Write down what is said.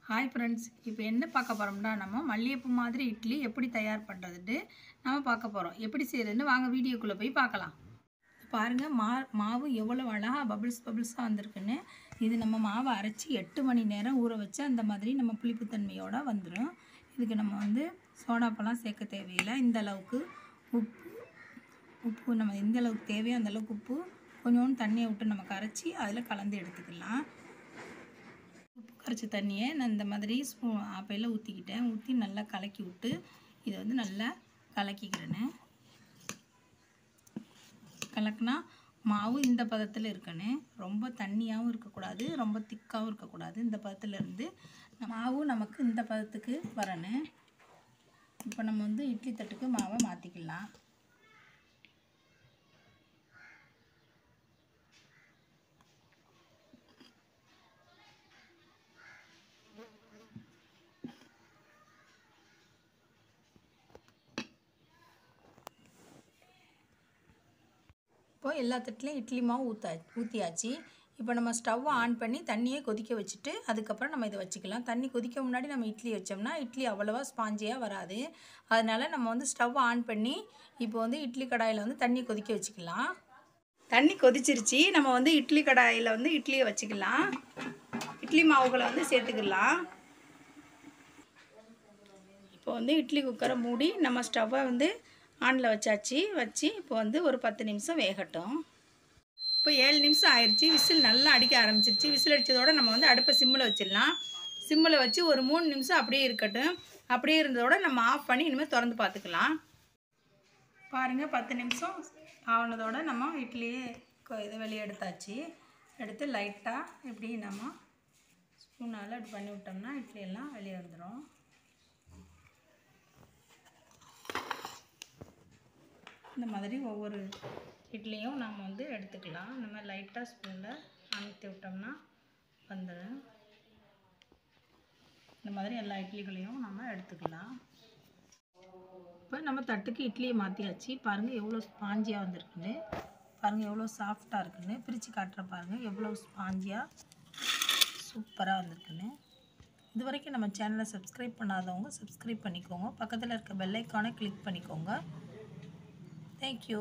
Hi friends, இப்போ என்ன பார்க்க போகிறோம்னா நம்ம மல்லிகைப்பூ மாதிரி இட்லி எப்படி தயார் பண்ணுறதுட்டு நம்ம பார்க்க போகிறோம். எப்படி செய்கிறதுன்னு வாங்க வீடியோக்குள்ளே போய் பார்க்கலாம். பாருங்கள், மாவு எவ்வளோ அழகாக பபிள்ஸாக வந்திருக்குன்னு. இது நம்ம மாவை அரைச்சி 8 மணி நேரம் ஊற வச்சு அந்த மாதிரி நம்ம புளிப்புத்தன்மையோடு வந்துடும். இதுக்கு நம்ம சோடாப்பெல்லாம் சேர்க்க தேவையில்லை. இந்த அளவுக்கு உப்பு நம்ம எந்த அளவுக்கு தேவையோ அந்த அளவுக்கு உப்பு, கொஞ்சோண்டு தண்ணியை விட்டு நம்ம கரைச்சி அதில் கலந்து எடுத்துக்கலாம். உப்பு கரைச்ச தண்ணியை நான் இந்த மாதிரி ஆப்பையில் ஊற்றி நல்லா கலக்கி விட்டு இதை நல்லா கலக்கிக்கிறேன்னு. கலக்கினா மாவு இந்த பதத்தில் இருக்கணும். ரொம்ப தண்ணியாகவும் இருக்கக்கூடாது, ரொம்ப திக்காகவும் இருக்கக்கூடாது. இந்த பதத்தில் இருந்து மாவு நமக்கு இந்த பதத்துக்கு வரணும். இப்போ நம்ம இட்லி தட்டுக்கு மாவை மாற்றிக்கலாம். இப்போ எல்லா தட்டிலையும் இட்லி மாவு ஊற்றியாச்சு. இப்போ நம்ம ஸ்டவ்வை ஆன் பண்ணி தண்ணியை கொதிக்க வச்சுட்டு அதுக்கப்புறம் நம்ம இதை வச்சுக்கலாம். தண்ணி கொதிக்க முன்னாடி நம்ம இட்லி வச்சோம்னா இட்லி அவ்வளோவா ஸ்பாஞ்சியாக வராது. அதனால் நம்ம ஸ்டவ்வை ஆன் பண்ணி இப்போ இட்லி கடாயில் தண்ணி கொதிக்க வச்சுக்கலாம். தண்ணி கொதிச்சிருச்சு. நம்ம இட்லி கடாயில் இட்லியை வச்சுக்கலாம். இட்லி மாவுகளை சேர்த்துக்கலாம். இப்போ இட்லி குக்கரை மூடி நம்ம ஸ்டவ்வை ஆனில் வச்சு இப்போ ஒரு 10 நிமிஷம் வேகட்டும். இப்போ 7 நிமிஷம் ஆயிடுச்சு. விசில் நல்லா அடிக்க ஆரம்பிச்சிருச்சு. விசில் அடித்ததோடு நம்ம அடுப்பை சிம்மில் வச்சிடலாம். சிம்மில் வச்சு ஒரு 3 நிமிஷம் அப்படியே இருக்கட்டும். அப்படியே இருந்ததோடு நம்ம ஆஃப் பண்ணி இனிமேல் திறந்து பார்த்துக்கலாம். பாருங்கள், 10 நிமிஷம் ஆனதோடு நம்ம இட்லியே இதை வெளியே எடுத்தாச்சு. எடுத்து லைட்டாக இப்படி நம்ம ஸ்பூனால் இப்படி பண்ணி விட்டோம்னா இட்லியெல்லாம் வெளியே வந்துடும். இந்த மாதிரி ஒவ்வொரு இட்லியும் நாம் எடுத்துக்கலாம். இந்த மாதிரி லைட்டாக ஸ்பூனில் அமுத்தி விட்டோம்னா வந்துடும். இந்த மாதிரி எல்லா இட்லிகளையும் நம்ம எடுத்துக்கலாம். இப்போ நம்ம தட்டுக்கு இட்லியை மாற்றியாச்சு. பாருங்கள் எவ்வளோ ஸ்பாஞ்சியாக வந்திருக்குன்னு. பாருங்கள் எவ்வளோ சாஃப்டாக இருக்குன்னு. பிரித்து காட்டுற பாருங்கள் எவ்வளோ ஸ்பாஞ்சியாக சூப்பராக வந்திருக்குன்னு. இது வரைக்கும் நம்ம சேனலை சப்ஸ்கிரைப் பண்ணாதவங்க சப்ஸ்கிரைப் பண்ணிக்கோங்க. பக்கத்தில் இருக்க பெல் ஐக்கானை கிளிக் பண்ணிக்கோங்க. Thank you.